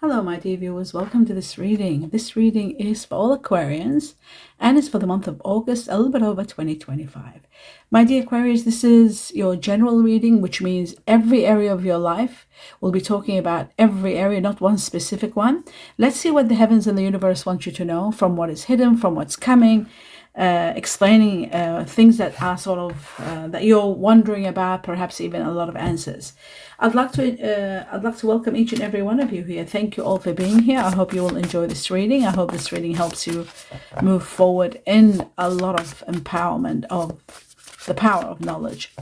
Hello, my dear viewers. Welcome to this reading. This reading is for all Aquarians and it's for the month of August, a little bit over 2025. My dear Aquarius, this is your general reading, which means every area of your life. We'll be talking about every area, not one specific one. Let's see what the heavens and the universe want you to know from what is hidden, from what's coming. Explaining things that are sort of that you're wondering about, perhaps even a lot of answers. I'd like to welcome each and every one of you here. Thank you all for being here. I hope you will enjoy this reading. I hope this reading helps you move forward in a lot of empowerment of the power of knowledge.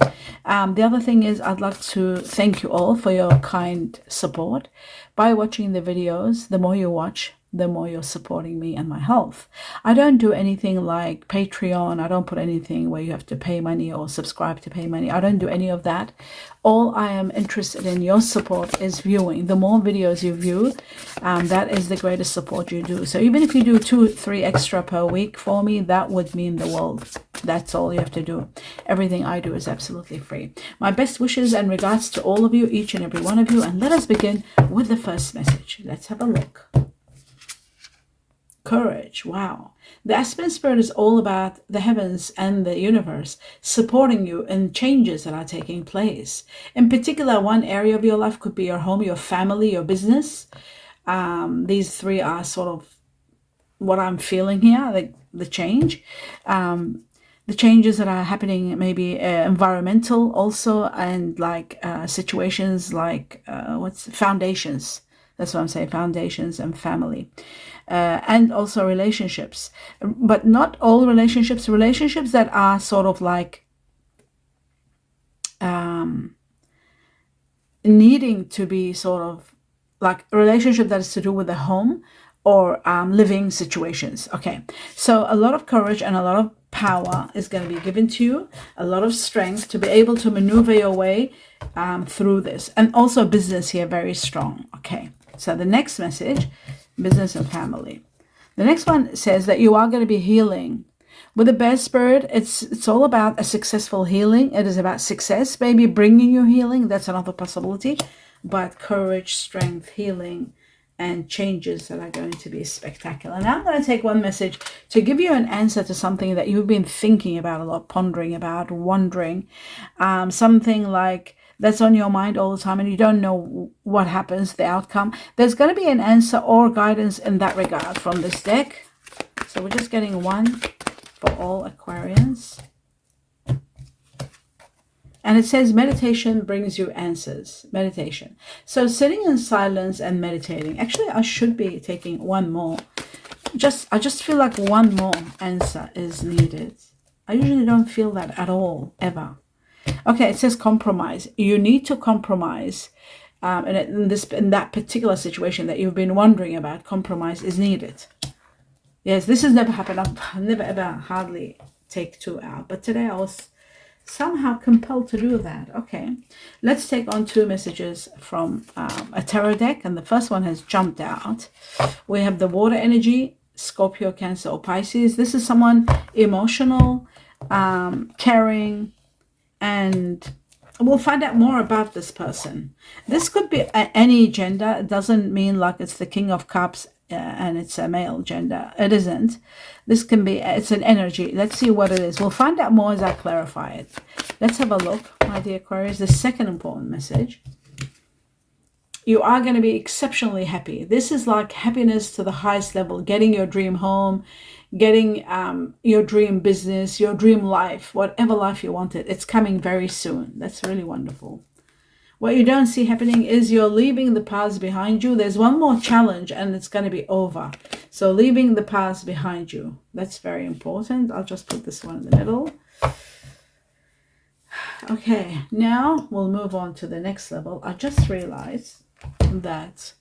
The other thing is I'd like to thank you all for your kind support by watching the videos. The more you watch, the more you're supporting me and my health. I don't do anything like Patreon. I don't put anything where you have to pay money or subscribe to pay money. I don't do any of that. All I am interested in your support is viewing. The more videos you view, that is the greatest support you do. So even if you do 2-3 extra per week for me, that would mean the world. That's all you have to do. Everything I do is absolutely free. My best wishes and regards to all of you, each and every one of you. And let us begin with the first message. Let's have a look. Courage. Wow. The Aspen Spirit is all about the heavens and the universe supporting you in changes that are taking place. In particular, one area of your life could be your home, your family, your business. These three are sort of what I'm feeling here, the change. The changes that are happening, maybe environmental also, and like situations like foundations. That's what I'm saying, foundations and family. And also relationships, but not all relationships that are sort of like needing to be sort of like a relationship that is to do with the home or living situations. Okay, so a lot of courage and a lot of power is going to be given to you, a lot of strength to be able to maneuver your way through this, and also business here very strong. Okay, so the next message, business and family. The next one says that you are going to be healing. With the Bear Spirit, it's all about a successful healing. It is about success, maybe bringing you healing. That's another possibility. But courage, strength, healing, and changes that are going to be spectacular. Now I'm going to take one message to give you an answer to something that you've been thinking about a lot, pondering about, wondering. Something like that's on your mind all the time and you don't know what happens, the outcome. There's going to be an answer or guidance in that regard from this deck. So we're just getting one for all Aquarians. And it says meditation brings you answers. Meditation. So sitting in silence and meditating. Actually, I should be taking one more. I just feel like one more answer is needed. I usually don't feel that at all, ever. Okay, it says compromise. You need to compromise. In that particular situation that you've been wondering about, compromise is needed. Yes, this has never happened. I've never ever hardly take 2 out. But today I was somehow compelled to do that. Okay, let's take on 2 messages from a tarot deck. And the first one has jumped out. We have the water energy, Scorpio, Cancer, or Pisces. This is someone emotional, caring, and we'll find out more about this person. This could be any gender. It doesn't mean like it's the King of Cups and it's a male gender. It isn't. This can be, it's an energy. Let's see what it is. We'll find out more as I clarify it. Let's have a look, my dear Aquarius. The second important message. You are going to be exceptionally happy. This is like happiness to the highest level, getting your dream home, getting your dream business, your dream life, whatever life you wanted. It's coming very soon. That's really wonderful. What you don't see happening is you're leaving the past behind you. There's one more challenge and it's going to be over. So leaving the past behind you. That's very important. I'll just put this one in the middle. Okay, now we'll move on to the next level. I just realized that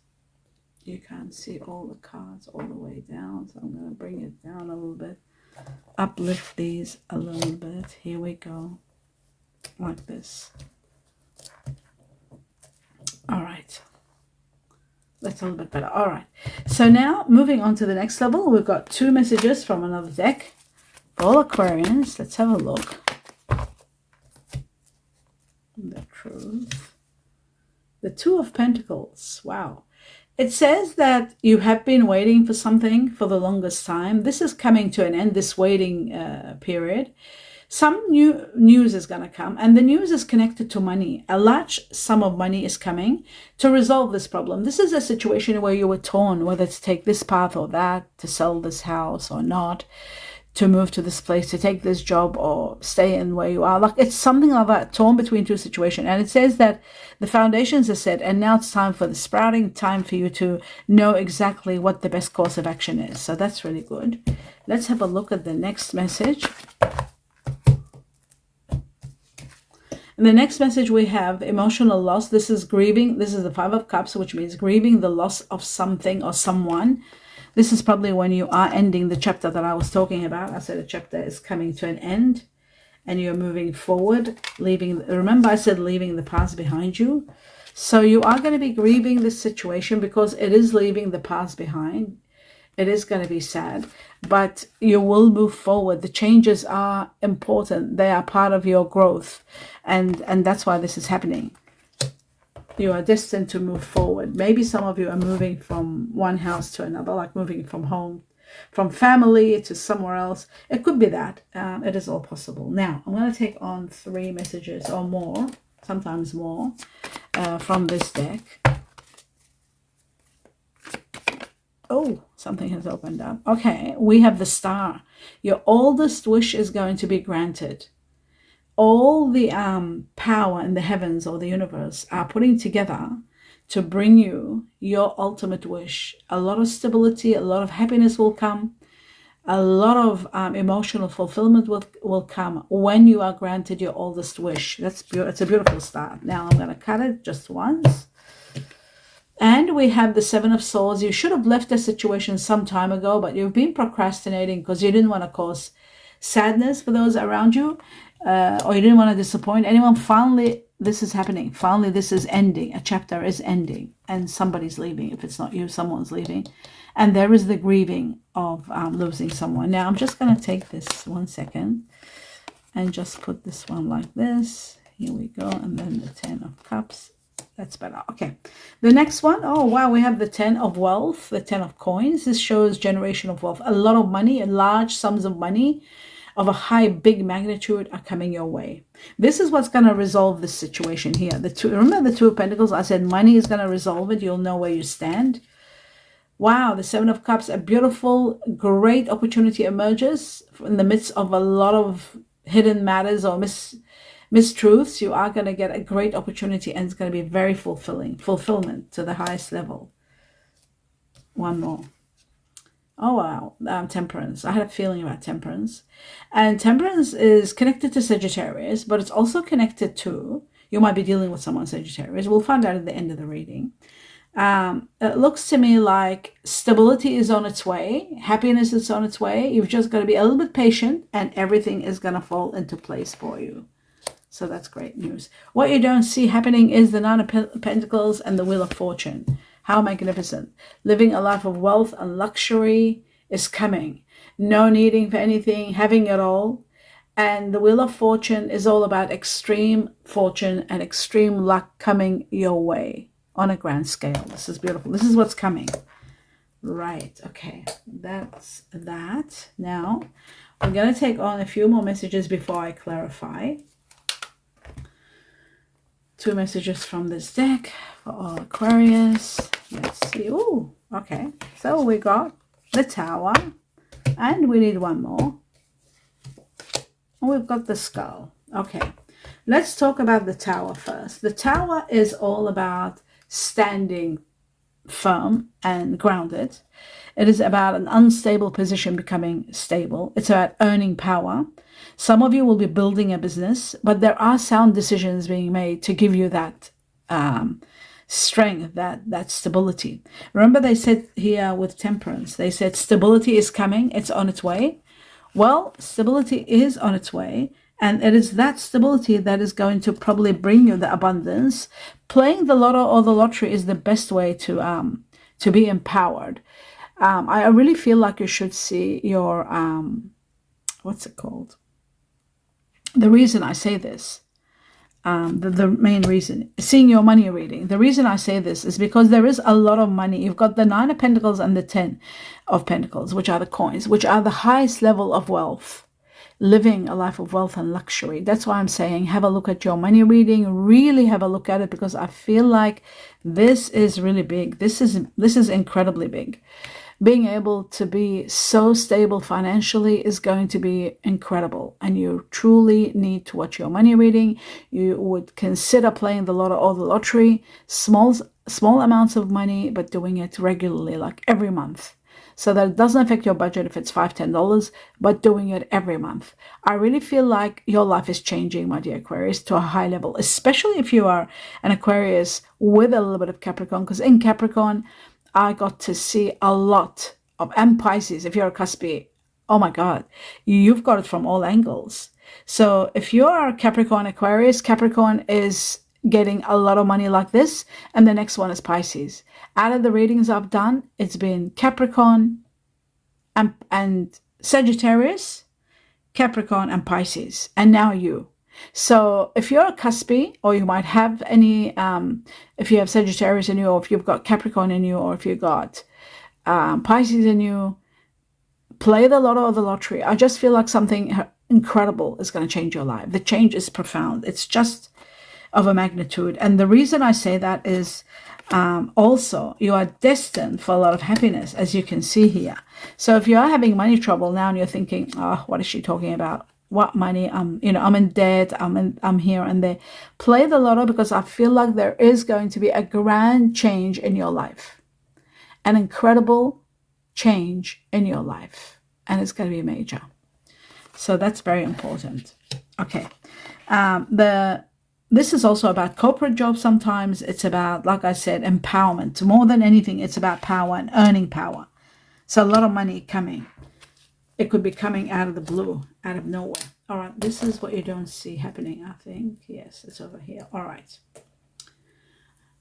you can't see all the cards all the way down, so I'm going to bring it down a little bit, uplift these a little bit. Here we go, like this. All right, that's a little bit better. All right, so now moving on to the next level, we've got 2 messages from another deck for all Aquarians. Let's have a look. The Truth. The Two of Pentacles. Wow. It says that you have been waiting for something for the longest time. This is coming to an end, this waiting period. Some new news is going to come, and the news is connected to money. A large sum of money is coming to resolve this problem. This is a situation where you were torn whether to take this path or that, to sell this house or not, to move to this place, to take this job or stay in where you are. Like, it's something like that, torn between two situations. And it says that the foundations are set, and now it's time for the sprouting, time for you to know exactly what the best course of action is. So that's really good. Let's have a look at the next message. And the next message we have, emotional loss. This is grieving. This is the Five of Cups, which means grieving the loss of something or someone. This is probably when you are ending the chapter that I was talking about. I said a chapter is coming to an end and you're moving forward, remember I said leaving the past behind you. So you are going to be grieving this situation because it is leaving the past behind. It is going to be sad, but you will move forward. The changes are important. They are part of your growth. And that's why this is happening. You are destined to move forward. Maybe some of you are moving from one house to another, like moving from home, from family to somewhere else. It could be that. It is all possible. Now, I'm going to take on 3 messages or more, sometimes more, from this deck. Oh, something has opened up. Okay, we have the Star. Your oldest wish is going to be granted. All the power in the heavens or the universe are putting together to bring you your ultimate wish. A lot of stability, a lot of happiness will come. A lot of emotional fulfillment will come when you are granted your oldest wish. It's a beautiful start. Now I'm going to cut it just once. And we have the 7 of Swords. You should have left the situation some time ago, but you've been procrastinating because you didn't want to cause sadness for those around you, or you didn't want to disappoint anyone. Finally, this is happening. Finally, this is ending. A chapter is ending, and somebody's leaving. If it's not you, someone's leaving. And there is the grieving of losing someone. Now, I'm just going to take this 1 second and just put this one like this. Here we go. And then the 10 of Cups. That's better. Okay. The next one. Oh, wow. We have the 10 of Wealth, the 10 of Coins. This shows generation of wealth. A lot of money, large sums of money of a high, big magnitude are coming your way. This is what's going to resolve this situation here. Remember the 2 of Pentacles? I said money is going to resolve it. You'll know where you stand. Wow. The 7 of Cups, a beautiful, great opportunity emerges in the midst of a lot of hidden matters or mistruths. You are going to get a great opportunity, and it's going to be very fulfillment to the highest level. One more. Oh, wow. Temperance. I had a feeling about Temperance. And Temperance is connected to Sagittarius, but it's also connected to, you might be dealing with someone Sagittarius. We'll find out at the end of the reading. It looks to me like stability is on its way. Happiness is on its way. You've just got to be a little bit patient, and everything is going to fall into place for you. So that's great news. What you don't see happening is the 9 of Pentacles and the Wheel of Fortune. How magnificent. Living a life of wealth and luxury is coming. No needing for anything, having it all. And the Wheel of Fortune is all about extreme fortune and extreme luck coming your way on a grand scale. This is beautiful. This is what's coming. Right. Okay. That's that. Now, I'm going to take on a few more messages before I clarify. 2 messages from this deck for all Aquarius. Let's see. Oh, okay. So we got the Tower, and we need 1 more. And we've got the Skull. Okay. Let's talk about the Tower first. The Tower is all about standing firm and grounded. It is about an unstable position becoming stable. It's about earning power. Some of you will be building a business, but there are sound decisions being made to give you that strength, that stability. Remember they said here with Temperance, they said stability is coming, it's on its way. Well, stability is on its way, and it is that stability that is going to probably bring you the abundance. Playing the lotto or the lottery is the best way to be empowered. I really feel like you should see your, what's it called? The reason I say this, the main reason, seeing your money reading. The reason I say this is because there is a lot of money. You've got the 9 of Pentacles and the 10 of Pentacles, which are the coins, which are the highest level of wealth, living a life of wealth and luxury. That's why I'm saying have a look at your money reading. Really have a look at it, because I feel like this is really big. This is incredibly big. Being able to be so stable financially is going to be incredible, and you truly need to watch your money reading. You would consider playing the lotto or the lottery, small amounts of money, but doing it regularly, like every month, so that it doesn't affect your budget if it's $5-10, but doing it every month. I really feel like your life is changing, my dear Aquarius, to a high level, especially if you are an Aquarius with a little bit of Capricorn, because in Capricorn, I got to see a lot of, and Pisces, if you're a Cuspy, oh my God, you've got it from all angles. So if you're a Capricorn Aquarius, Capricorn is getting a lot of money like this, and the next one is Pisces. Out of the readings I've done, it's been Capricorn and Sagittarius, Capricorn and Pisces, and now you. So if you're a Cuspy, or you might have any, if you have Sagittarius in you, or if you've got Capricorn in you, or if you've got Pisces in you, play the lotto or the lottery. I just feel like something incredible is going to change your life. The change is profound. It's just of a magnitude. And the reason I say that is also you are destined for a lot of happiness, as you can see here. So if you are having money trouble now and you're thinking, oh, what is she talking about? What money? I'm in debt. I'm here and there. Play the lotto, because I feel like there is going to be a grand change in your life, an incredible change in your life, and it's going to be major. So that's very important. Okay, this is also about corporate jobs. Sometimes it's about, like I said, empowerment. More than anything, it's about power and earning power. So a lot of money coming. It could be coming out of the blue, out of nowhere. All right, this is what you don't see happening, I think. Yes, it's over here. All right.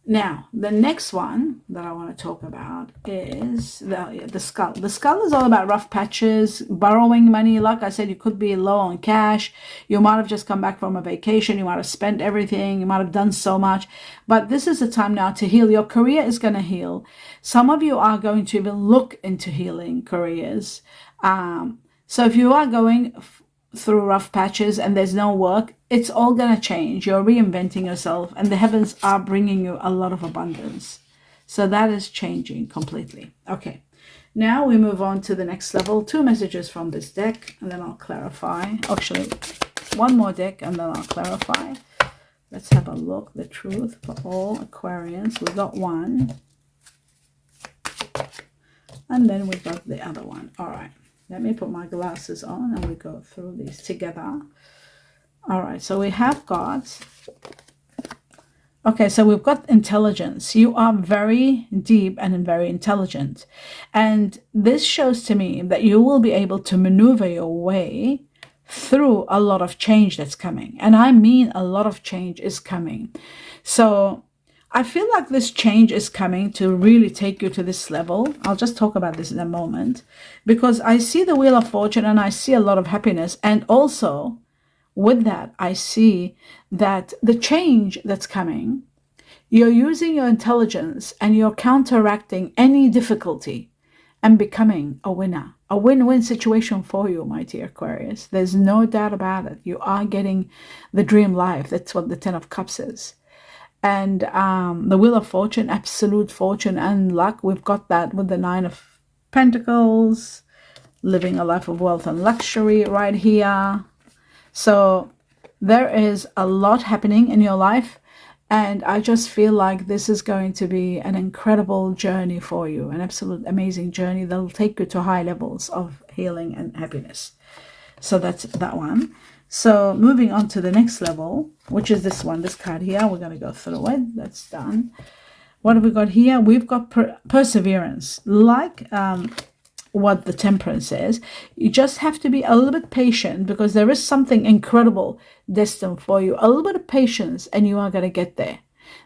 Now, the next one that I want to talk about is the skull. The skull is all about rough patches, borrowing money. Like I said, you could be low on cash. You might have just come back from a vacation. You might have spent everything. You might have done so much. But this is the time now to heal. Your career is going to heal. Some of you are going to even look into healing careers. So if you are going through rough patches and there's no work, it's all going to change. You're reinventing yourself, and the heavens are bringing you a lot of abundance. So that is changing completely. Okay, now we move on to the next level. 2 messages from this deck, and then I'll clarify. Actually, 1 more deck, and then I'll clarify. Let's have a look. The truth for all Aquarians. We got 1, and then we got the other one. All right. Let me put my glasses on and we go through these together. All right, so we have got, okay, so we've got intelligence. You are very deep and very intelligent. And this shows to me that you will be able to maneuver your way through a lot of change that's coming. And I mean a lot of change is coming. So I feel like this change is coming to really take you to this level. I'll just talk about this in a moment, because I see the Wheel of Fortune and I see a lot of happiness. And also with that, I see that the change that's coming, you're using your intelligence and you're counteracting any difficulty and becoming a winner. A win-win situation for you, my dear Aquarius. There's no doubt about it. You are getting the dream life. That's what the 10 of Cups is. And the Wheel of Fortune, absolute fortune and luck. We've got that with the 9 of Pentacles, living a life of wealth and luxury right here. So there is a lot happening in your life. And I just feel like this is going to be an incredible journey for you, an absolute amazing journey that will take you to high levels of healing and happiness. So that's that one. So moving on to the next level, which is this one, this card here. We're going to go through it. That's done. What have we got here? We've got perseverance. Like what the Temperance says, you just have to be a little bit patient, because there is something incredible destined for you. A little bit of patience and you are going to get there.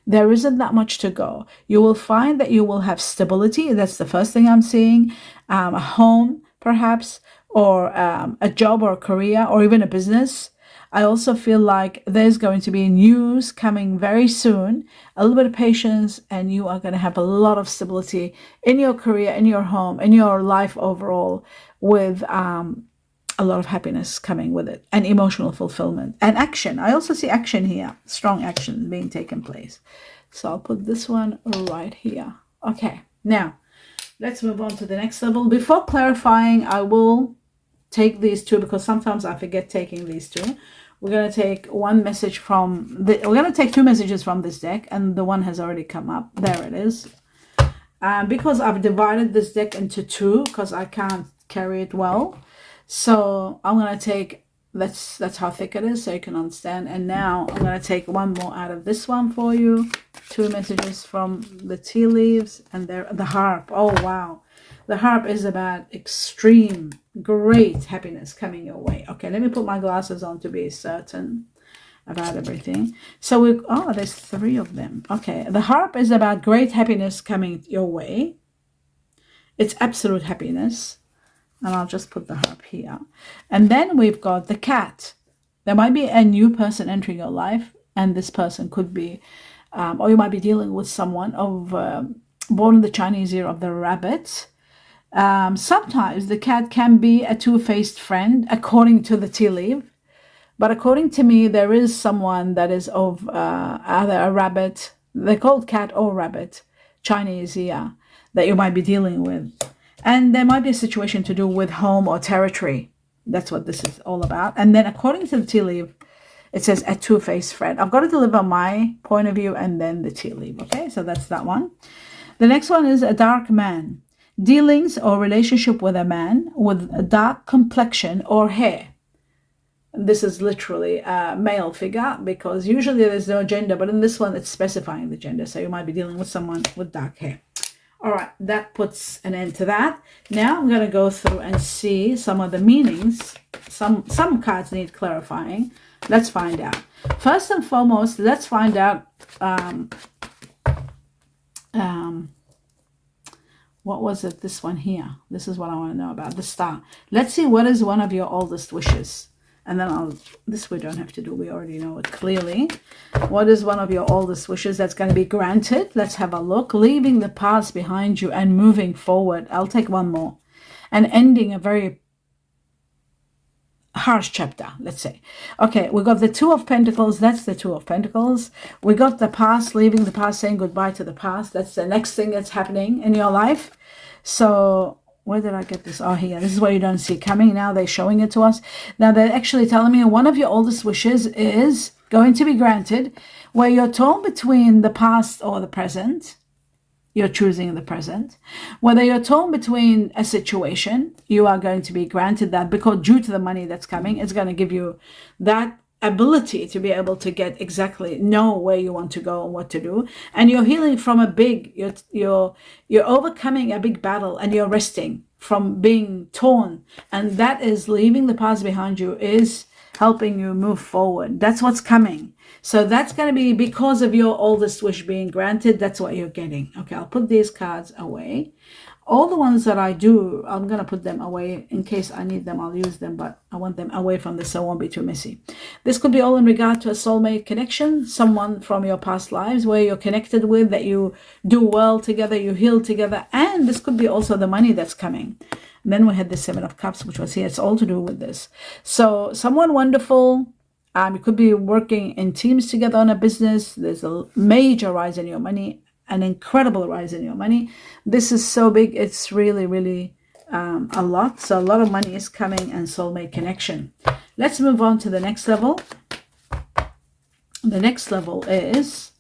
There isn't that much to go. You will find that you will have stability. That's the first thing I'm seeing. A home, perhaps, or a job or a career or even a business. I also feel like there's going to be news coming very soon. A little bit of patience, and you are going to have a lot of stability in your career, in your home, in your life overall, with a lot of happiness coming with it, and emotional fulfillment and action. I also see action here, strong action being taken place. So I'll put this one right here. Okay, now let's move on to the next level. Before clarifying, I will take these two because sometimes I forget taking these two. We're going to take one message we're going to take two messages from this deck, and the one has already come up. There it is. Because I've divided this deck into two because I can't carry it well. So I'm going to take, that's how thick it is so you can understand. And now I'm going to take one more out of this one for you. Two messages from the tea leaves, and the harp. Oh, wow. The harp is about extreme, great happiness coming your way. Okay, let me put my glasses on to be certain about everything. So there's three of them. Okay, the harp is about great happiness coming your way. It's absolute happiness. And I'll just put the harp here. And then we've got the cat. There might be a new person entering your life, and this person could be, or you might be dealing with someone born in the Chinese year of the rabbit. Sometimes the cat can be a two-faced friend, according to the tea leaf. But according to me, there is someone that is of either a rabbit, they're called cat or rabbit, Chinese year, that you might be dealing with. And there might be a situation to do with home or territory. That's what this is all about. And then according to the tea leaf, it says a two-faced friend. I've got to deliver my point of view and then the tea leaf. Okay, so that's that one. The next one is a dark man. Dealings or relationship with a man with a dark complexion or hair. This is literally a male figure because usually there's no gender, but in this one it's specifying the gender. So you might be dealing with someone with dark hair. All right, that puts an end to that. Now I'm going to go through and see some of the meanings. Some cards need clarifying. Let's find out. First and foremost, let's find out what was it? This one here. This is what I want to know about. The star. Let's see what is one of your oldest wishes. And then this we don't have to do. We already know it clearly. What is one of your oldest wishes that's going to be granted? Let's have a look. Leaving the past behind you and moving forward. I'll take one more. And ending a very harsh chapter, let's say. Okay, we got the Two of Pentacles. That's the Two of Pentacles. We got the past, leaving the past, saying goodbye to the past. That's the next thing that's happening in your life. So where did I get this? Oh, here. This is what you don't see coming. Now they're showing it to us. Now they're actually telling me one of your oldest wishes is going to be granted, where you're torn between the past or the present. You're choosing the present. Whether you're torn between a situation, you are going to be granted that, because due to the money that's coming, it's going to give you that ability to be able to get exactly know where you want to go and what to do. And you're healing from you're overcoming a big battle, and you're resting from being torn. And that is leaving the past behind you, is helping you move forward. That's what's coming. So that's going to be because of your oldest wish being granted. That's what you're getting. Okay, I'll put these cards away. All the ones that I do, I'm going to put them away in case I need them. I'll use them, but I want them away from this so it won't be too messy. This could be all in regard to a soulmate connection, someone from your past lives where you're connected with, that you do well together, you heal together. And this could be also the money that's coming. And then we had the Seven of Cups, which was here. It's all to do with this. So someone wonderful. You could be working in teams together on a business. There's a major rise in your money, an incredible rise in your money. This is so big. It's really, really a lot. So a lot of money is coming, and soulmate connection. Let's move on to the next level. The next level is,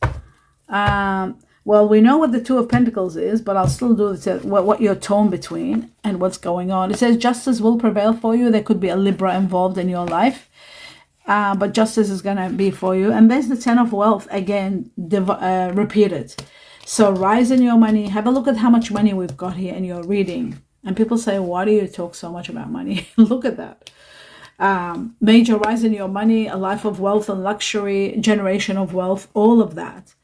well, we know what the Two of Pentacles is, but I'll still do what you're torn between and what's going on. It says justice will prevail for you. There could be a Libra involved in your life. But justice is going to be for you. And there's the Ten of Wealth, again, repeated. So rise in your money. Have a look at how much money we've got here in your reading. And people say, why do you talk so much about money? Look at that. Major rise in your money, a life of wealth and luxury, generation of wealth, all of that.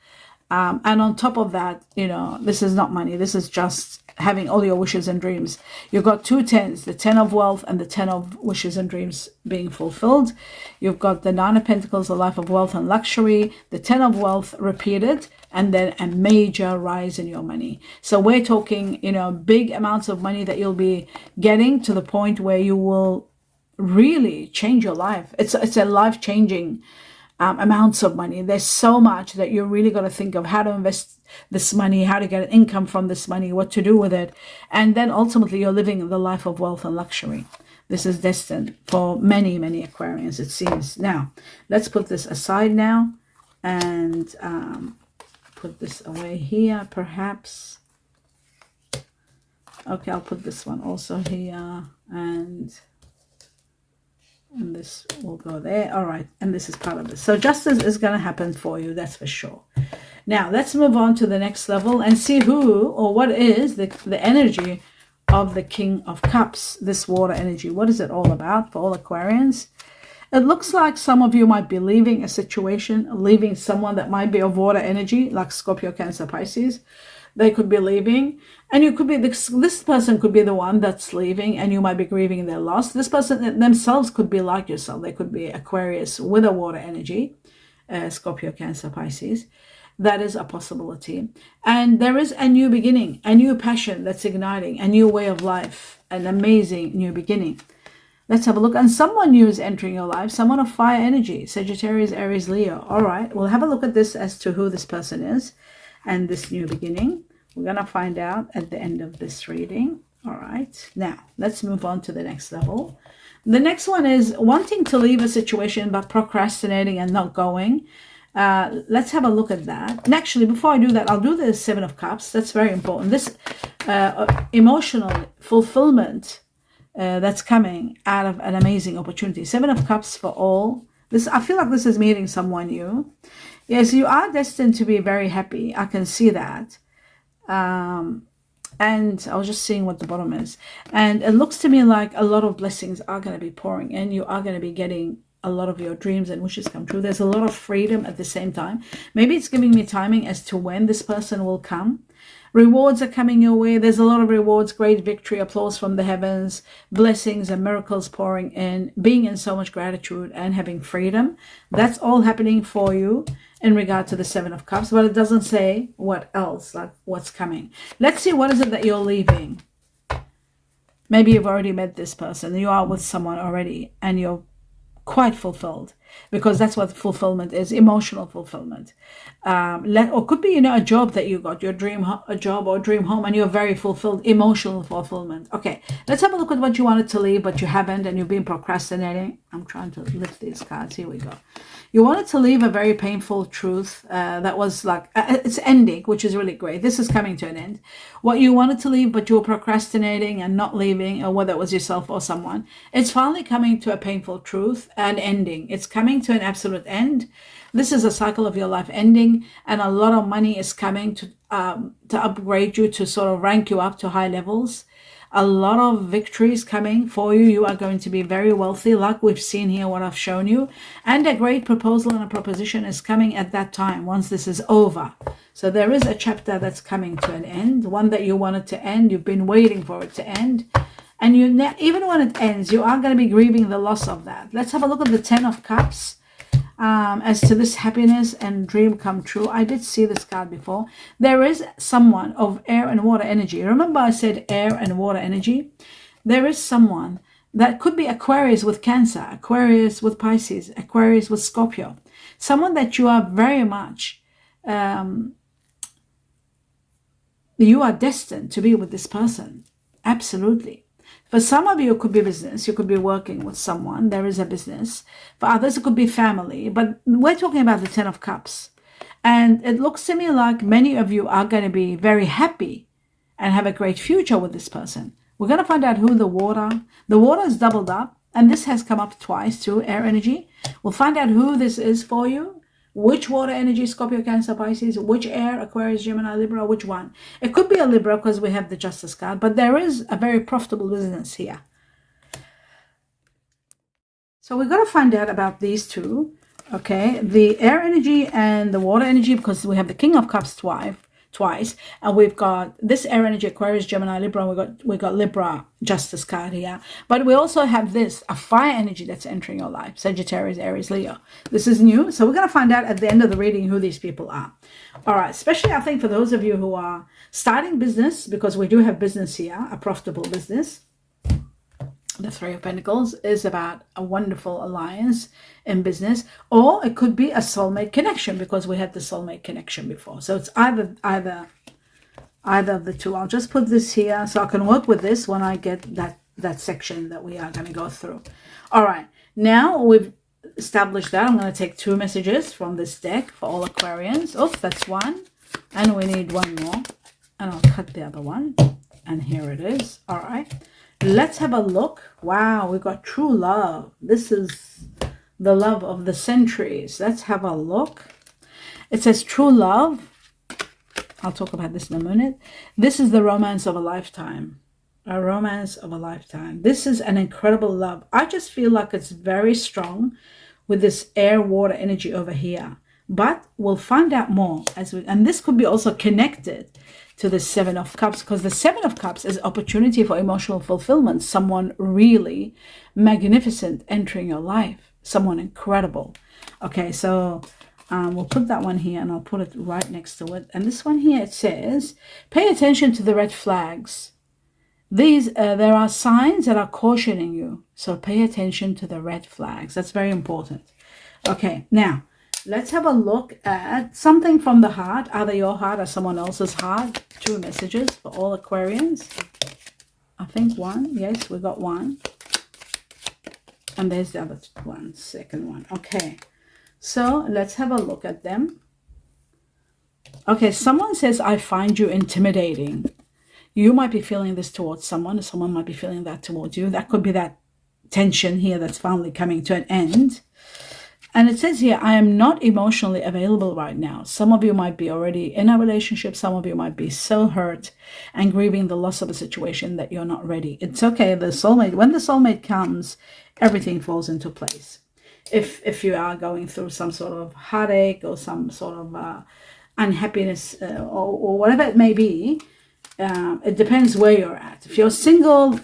And on top of that, this is not money. This is just having all your wishes and dreams. You've got two tens, the 10 of wealth and the 10 of wishes and dreams being fulfilled. You've got the 9 of pentacles, the life of wealth and luxury, the 10 of wealth repeated, and then a major rise in your money. So we're talking, big amounts of money that you'll be getting to the point where you will really change your life. It's a life-changing amounts of money. There's so much that you're really got to think of how to invest this money, how to get an income from this money, what to do with it. And then ultimately you're living the life of wealth and luxury. This is destined for many, many Aquarians, it seems. Now, let's put this aside now and put this away here, perhaps. Okay, I'll put this one also here, and this will go there. All right, and this is part of this. So justice is going to happen for you, that's for sure. Now, let's move on to the next level and see who or what is the energy of the King of Cups, this water energy. What is it all about for all Aquarians? It looks like some of you might be leaving a situation, leaving someone that might be of water energy, like Scorpio, Cancer, Pisces. They could be leaving, and you could be this person could be the one that's leaving, and you might be grieving their loss. This person themselves could be like yourself. They could be Aquarius with a water energy, Scorpio, Cancer, Pisces. That is a possibility. And there is a new beginning, a new passion that's igniting, a new way of life, an amazing new beginning. Let's have a look. And someone new is entering your life, someone of fire energy, Sagittarius, Aries, Leo. All right, we'll have a look at this as to who this person is and this new beginning. We're going to find out at the end of this reading. All right, now let's move on to the next level. The next one is wanting to leave a situation but procrastinating and not going. Let's have a look at that. And actually, before I do that, I'll do the 7 of Cups. That's very important. This emotional fulfillment that's coming out of an amazing opportunity. 7 of Cups for all. This, I feel like this is meeting someone new. Yes, you are destined to be very happy. I can see that. And I was just seeing what the bottom is. And it looks to me like a lot of blessings are going to be pouring in. You are going to be getting a lot of your dreams and wishes come true. There's a lot of freedom at the same time. Maybe it's giving me timing as to when this person will come. Rewards are coming your way. There's a lot of rewards, great victory, applause from the heavens, blessings and miracles pouring in, being in so much gratitude and having freedom. That's all happening for you in regard to the 7 of Cups, but it doesn't say what else, like what's coming. Let's see, what is it that you're leaving? Maybe you've already met this person. You are with someone already and you're quite fulfilled, because that's what fulfillment is, emotional fulfillment. Or could be, a job that you got, your a job or dream home, and you're very fulfilled, emotional fulfillment. Okay, let's have a look at what you wanted to leave, but you haven't, and you've been procrastinating. I'm trying to lift these cards. Here we go. You wanted to leave a very painful truth that was like, it's ending, which is really great. This is coming to an end. What you wanted to leave, but you were procrastinating and not leaving, or whether it was yourself or someone, it's finally coming to a painful truth and ending. It's coming to an absolute end. This is a cycle of your life ending, and a lot of money is coming to upgrade you, to sort of rank you up to high levels. A lot of victories coming for you. You are going to be very wealthy, like we've seen here, what I've shown you. And a great proposal and a proposition is coming at that time, once this is over. So there is a chapter that's coming to an end, one that you wanted to end. You've been waiting for it to end. And even when it ends, you are going to be grieving the loss of that. Let's have a look at the 10 of Cups. As to this happiness and dream come true, I did see this card before. There is someone of air and water energy. Remember I said air and water energy? There is someone that could be Aquarius with Cancer, Aquarius with Pisces, Aquarius with Scorpio. Someone that you are very much, you are destined to be with this person. Absolutely. For some of you, it could be business. You could be working with someone. There is a business. For others, it could be family. But we're talking about the 10 of Cups. And it looks to me like many of you are going to be very happy and have a great future with this person. We're going to find out who the water is doubled up. And this has come up twice too, air energy. We'll find out who this is for you. Which water energy, Scorpio, Cancer, Pisces, which air, Aquarius, Gemini, Libra, which one? It could be a Libra because we have the Justice card, but there is a very profitable business here. So we're going to find out about these two, okay? The air energy and the water energy, because we have the King of Cups twice, and we've got this air energy, Aquarius, Gemini, Libra, and we got Libra Justice card here. But we also have this, a fire energy that's entering your life, Sagittarius, Aries, Leo. This is new, so we're going to find out at the end of the reading who these people are. All right, especially I think for those of you who are starting business, because we do have business here, a profitable business. The Three of Pentacles is about a wonderful alliance in business, or it could be a soulmate connection, because we had the soulmate connection before. So it's either of the two. I'll just put this here so I can work with this when I get that section that we are going to go through. All right, now we've established that. I'm going to take 2 messages from this deck for all Aquarians. Oh, that's one, and we need one more, and I'll cut the other one, and here it is. All right. Let's have a look. Wow, we got true love. This is the love of the centuries. Let's have a look. It says true love. I'll talk about this in a minute. This is the romance of a lifetime. A romance of a lifetime. This is an incredible love. I just feel like it's very strong with this air water energy over here. But we'll find out more and this could be also connected to the Seven of Cups, because the Seven of Cups is opportunity for emotional fulfillment. Someone really magnificent entering your life. Someone incredible. Okay, so we'll put that one here, and I'll put it right next to it. And this one here, it says, pay attention to the red flags. There are signs that are cautioning you. So pay attention to the red flags. That's very important. Okay, now, let's have a look at something from the heart, either your heart or someone else's heart. 2 messages for all Aquarians. I think one. Yes, we got one. And there's the other one, second one. Okay, so let's have a look at them. Okay, someone says, I find you intimidating. You might be feeling this towards someone, or someone might be feeling that towards you. That could be that tension here that's finally coming to an end. And it says here, I am not emotionally available right now. Some of you might be already in a relationship. Some of you might be so hurt and grieving the loss of a situation that you're not ready. It's okay. The soulmate, when the soulmate comes, everything falls into place. If you are going through some sort of heartache or some sort of unhappiness or whatever it may be, it depends where you're at. If you're single,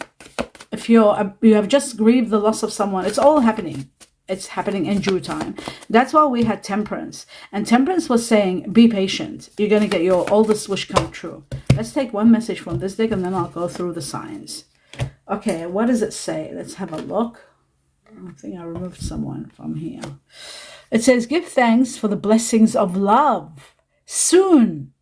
if you have just grieved the loss of someone, it's all happening. It's happening in due time. That's why we had Temperance. And Temperance was saying, be patient. You're going to get your oldest wish come true. Let's take one message from this deck, and then I'll go through the signs. Okay, what does it say? Let's have a look. I think I removed someone from here. It says, give thanks for the blessings of love soon.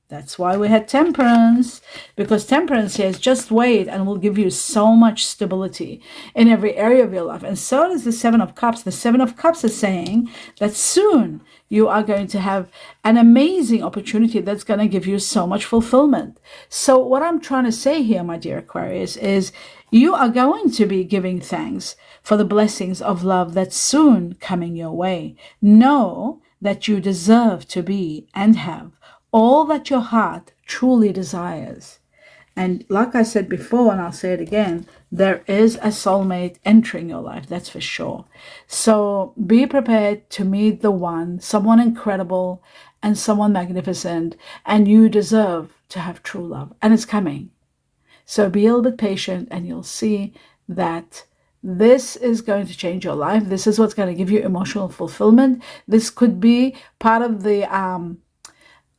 That's why we had Temperance, because Temperance says, just wait and we'll give you so much stability in every area of your life. And so does the Seven of Cups. The Seven of Cups is saying that soon you are going to have an amazing opportunity that's going to give you so much fulfillment. So what I'm trying to say here, my dear Aquarius, is you are going to be giving thanks for the blessings of love that's soon coming your way. Know that you deserve to be and have all that your heart truly desires. And like I said before, and I'll say it again, there is a soulmate entering your life, that's for sure. So be prepared to meet the one, someone incredible and someone magnificent, and you deserve to have true love, and it's coming. So be a little bit patient, and you'll see that this is going to change your life. This is what's going to give you emotional fulfillment. This could be part of the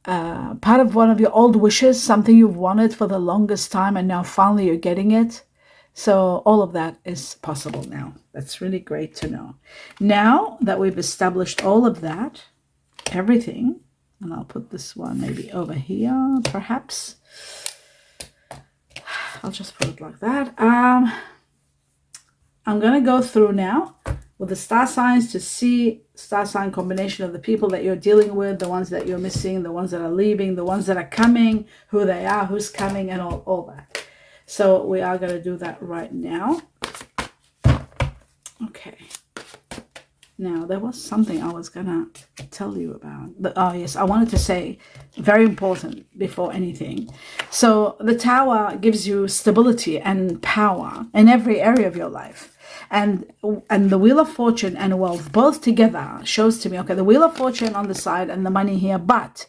part of one of your old wishes, something you've wanted for the longest time, and now finally you're getting it. So all of that is possible now. That's really great to know. Now that we've established all of that, everything, and I'll put this one maybe over here, perhaps. I'll just put it like that. I'm going to go through now with the star signs to see star sign combination of the people that you're dealing with, the ones that you're missing, the ones that are leaving, the ones that are coming, who they are, who's coming, and all that. So we are going to do that right now. Okay. Now, there was something I was going to tell you about. But, oh, yes, I wanted to say, very important before anything. So the Tower gives you stability and power in every area of your life. And the Wheel of Fortune and wealth both together shows to me, okay, the Wheel of Fortune on the side and the money here, but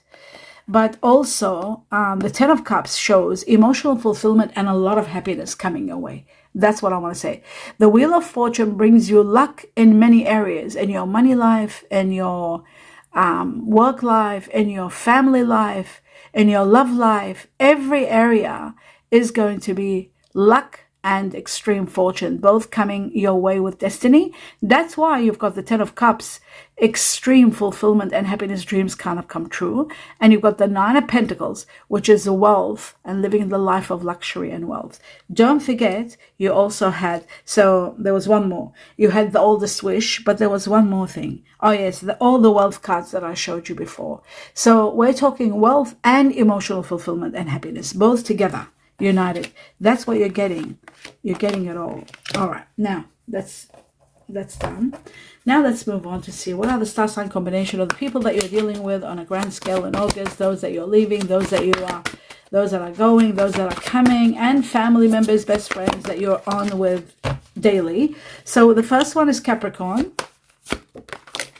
But also, the Ten of Cups shows emotional fulfillment and a lot of happiness coming your way. That's what I want to say. The Wheel of Fortune brings you luck in many areas, in your money life, in your work life, in your family life, in your love life. Every area is going to be luck and extreme fortune, both coming your way with destiny. That's why you've got the Ten of Cups, extreme fulfillment and happiness dreams kind of come true. And you've got the Nine of Pentacles, which is wealth and living the life of luxury and wealth. Don't forget, you also had, so there was one more. You had the oldest wish, but there was one more thing. Oh yes, all the wealth cards that I showed you before. So we're talking wealth and emotional fulfillment and happiness, both together. United. That's what you're getting. You're getting it all. All right. Now that's done. Now let's move on to see what are the star sign combination of the people that you're dealing with on a grand scale in August, those that you're leaving, those that are going, those that are coming, and family members, best friends that you're on with daily. So the first one is Capricorn.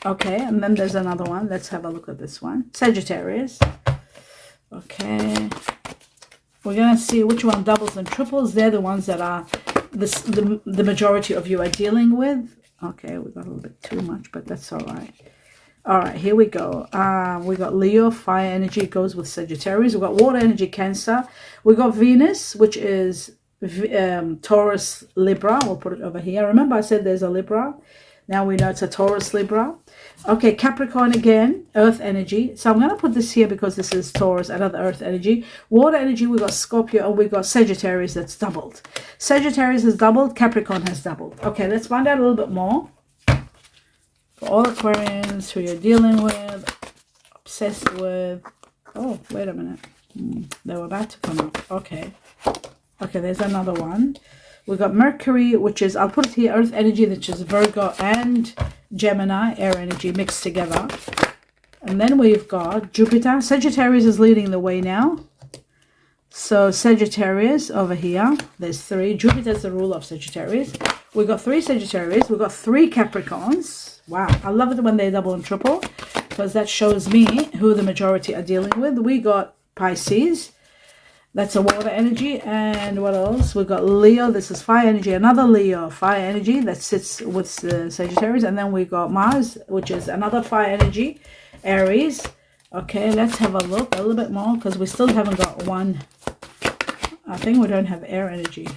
Okay, and then there's another one. Let's have a look at this one. Sagittarius. Okay. We're going to see which one doubles and triples. They're the ones that are the majority of you are dealing with. Okay, we got a little bit too much, but that's all right. All right, here we go. We got Leo, fire energy goes with Sagittarius. We got water energy, Cancer. We got Venus, which is Taurus, Libra. We'll put it over here. Remember I said there's a Libra. Now we know it's a Taurus, Libra. Okay, Capricorn again, earth energy. So I'm going to put this here because this is Taurus, another earth energy. Water energy, we got Scorpio, and we got Sagittarius that's doubled. Sagittarius has doubled, Capricorn has doubled. Okay, let's find out a little bit more. For all Aquarians who you're dealing with, obsessed with. Oh, wait a minute. They were about to come up. Okay. Okay, there's another one. We got Mercury, which is, I'll put it here, earth energy, which is Virgo and Gemini, air energy mixed together. And then we've got Jupiter. Sagittarius is leading the way now. So Sagittarius over here, there's 3. Jupiter's the ruler of Sagittarius. We've got 3 Sagittarius. We've got 3 Capricorns. Wow, I love it when they double and triple because that shows me who the majority are dealing with. We got Pisces. That's a water energy. And what else? We've got Leo. This is fire energy. Another Leo, fire energy that sits with the Sagittarius. And then we got Mars, which is another fire energy, Aries. Okay, let's have a look a little bit more because we still haven't got one. I think we don't have air energy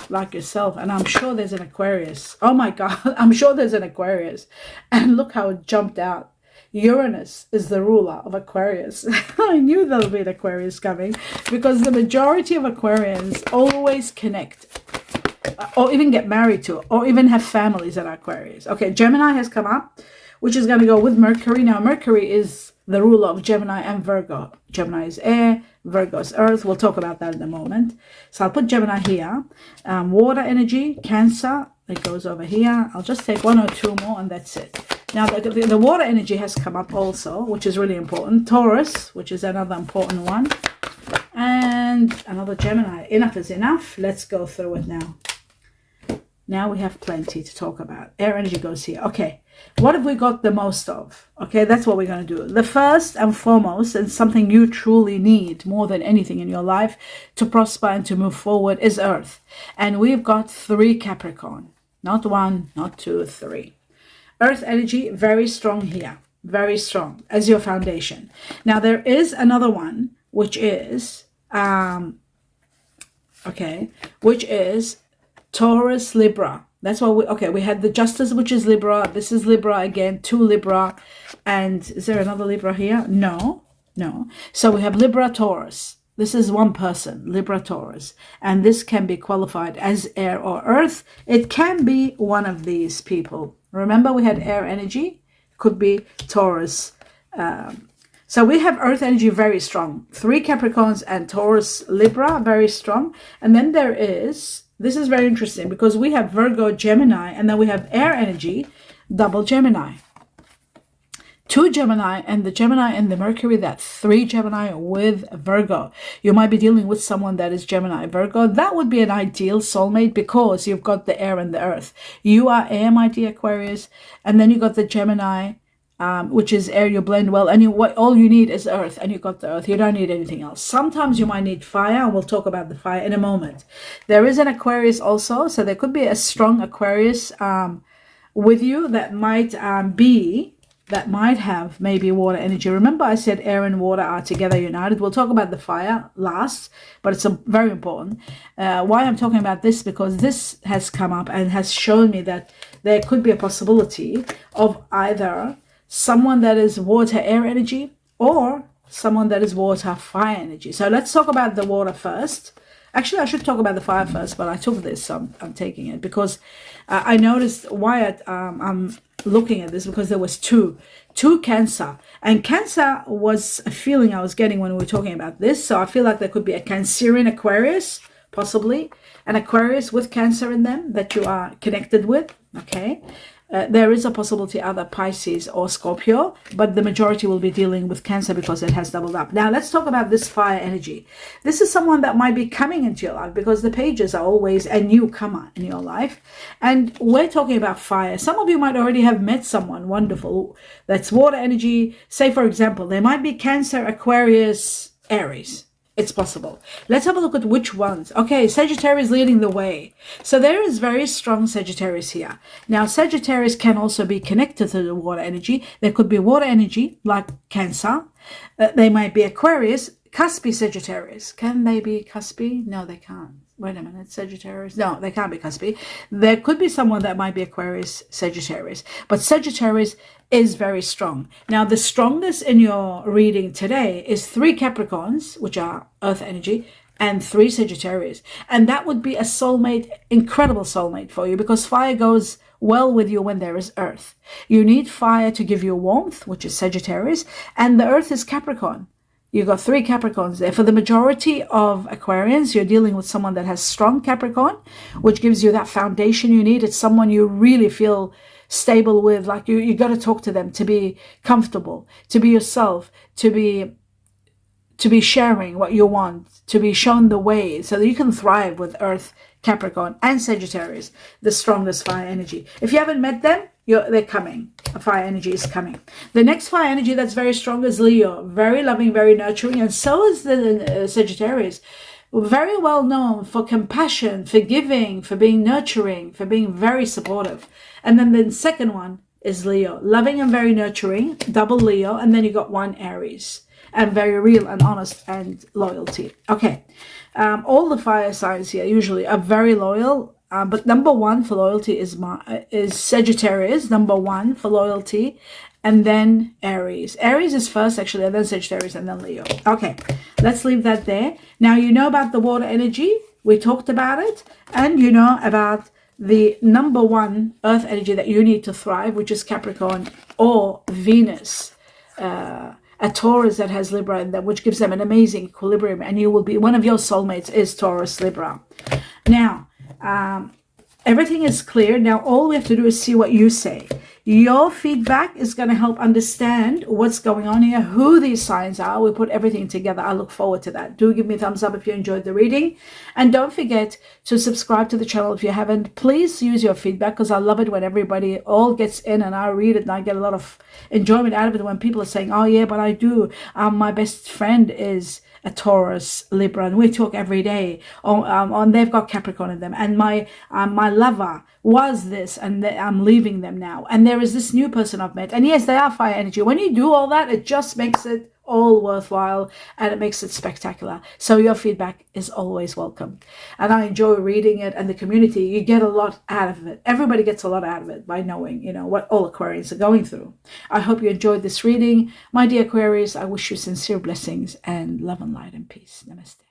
like yourself. And I'm sure there's an Aquarius. Oh my God, I'm sure there's an Aquarius. And look how it jumped out. Uranus is the ruler of Aquarius. I knew there would be an Aquarius coming because the majority of Aquarians always connect or even get married to or even have families that are Aquarius. Okay, Gemini has come up, which is going to go with Mercury. Now, Mercury is the ruler of Gemini and Virgo. Gemini is air, Virgo is earth. We'll talk about that in a moment. So I'll put Gemini here. Water energy, Cancer. It goes over here. I'll just take 1 or 2 more and that's it. Now, the water energy has come up also, which is really important. Taurus, which is another important one. And another Gemini. Enough is enough. Let's go through it now. Now we have plenty to talk about. Air energy goes here. Okay, what have we got the most of? Okay, that's what we're going to do. The first and foremost, and something you truly need more than anything in your life to prosper and to move forward is Earth. And we've got 3 Capricorn. Not 1, not 2, 3. Earth energy, very strong here. Very strong as your foundation. Now, there is another one, which is, which is Taurus, Libra. That's what we had the Justice, which is Libra. This is Libra again, 2 Libra. And is there another Libra here? No. So we have Libra, Taurus. This is one person, Libra, Taurus. And this can be qualified as air or earth. It can be one of these people. Remember we had air energy. Could be Taurus. So we have earth energy very strong. 3 Capricorns and Taurus, Libra, very strong. And then there is, this is very interesting because we have Virgo, Gemini, and then we have air energy, double Gemini. 2 Gemini and the Gemini and the Mercury, that's 3 Gemini with Virgo. You might be dealing with someone that is Gemini, Virgo. That would be an ideal soulmate because you've got the air and the earth. You are air, my dear Aquarius. And then you got the Gemini which is air. You blend well, and all you need is earth, and you got the earth. You don't need anything else. Sometimes you might need fire, and we'll talk about the fire in a moment. There is an Aquarius also, so there could be a strong Aquarius with you that might have maybe water energy. Remember I said air and water are together united. We'll talk about the fire last, but it's very important. Why I'm talking about this, because this has come up and has shown me that there could be a possibility of either someone that is water air energy or someone that is water fire energy. So let's talk about the water first. Actually, I should talk about the fire first, but I took this, so I'm taking it because I noticed why I'm looking at this, because there was two Cancer, and Cancer was a feeling I was getting when we were talking about this. So I feel like there could be a Cancerian Aquarius, possibly an Aquarius with Cancer in them that you are connected with. Okay. There is a possibility either Pisces or Scorpio, but the majority will be dealing with Cancer because it has doubled up. Now let's talk about this fire energy. This is someone that might be coming into your life, because the pages are always a newcomer in your life. And we're talking about fire. Some of you might already have met someone wonderful that's water energy. Say, for example, there might be Cancer, Aquarius, Aries. It's possible. Let's have a look at which ones. Okay, Sagittarius leading the way. So there is very strong Sagittarius here. Now, Sagittarius can also be connected to the water energy. There could be water energy like Cancer. They might be Aquarius, cuspy Sagittarius. Can they be cuspy? No, they can't. Wait a minute, Sagittarius? No, they can't be cuspy. There could be someone that might be Aquarius, Sagittarius. But Sagittarius is very strong. Now, the strongest in your reading today is 3 Capricorns, which are earth energy, and 3 Sagittarius. And that would be a soulmate, incredible soulmate for you, because fire goes well with you when there is earth. You need fire to give you warmth, which is Sagittarius, and the earth is Capricorn. You got 3 Capricorns there. For the majority of Aquarians, you're dealing with someone that has strong Capricorn, which gives you that foundation you need. It's someone you really feel stable with. Like you got to talk to them to be comfortable, to be yourself, to be sharing what you want, to be shown the way, so that you can thrive with Earth, Capricorn, and Sagittarius, the strongest fire energy. If you haven't met them, they're coming. A fire energy is coming. The next fire energy that's very strong is Leo. Very loving, very nurturing, and so is the Sagittarius. Very well known for compassion, for giving, for being nurturing, for being very supportive. And then the second one is Leo. Loving and very nurturing, double Leo, and then you got 1 Aries. And very real and honest and loyalty. Okay. All the fire signs here usually are very loyal. But number 1 for loyalty is Sagittarius, number 1 for loyalty, and then Aries. Aries is first, actually, and then Sagittarius, and then Leo. Okay, let's leave that there. Now, you know about the water energy. We talked about it. And you know about the number 1 earth energy that you need to thrive, which is Capricorn or Venus. A Taurus that has Libra in them, which gives them an amazing equilibrium. And you will be, one of your soulmates is Taurus, Libra. Now, everything is clear. Now all we have to do is see what you say. Your feedback is going to help understand what's going on here, who these signs are. We put everything together. I look forward to that. Do give me a thumbs up if you enjoyed the reading, and don't forget to subscribe to the channel if you haven't. Please use your feedback, because I love it when everybody all gets in and I read it, and I get a lot of enjoyment out of it when people are saying, oh yeah, but I do, my best friend is a Taurus, Libra, and we talk every day. And they've got Capricorn in them, and my lover was this, and I'm leaving them now, and there is this new person I've met, and yes, they are fire energy. When you do all that, it just makes it all worthwhile, and it makes it spectacular. So your feedback is always welcome, and I enjoy reading it. And the community, you get a lot out of it. Everybody gets a lot out of it by knowing, what all Aquarians are going through. I hope you enjoyed this reading, my dear Aquarius. I wish you sincere blessings and love and light and peace. Namaste.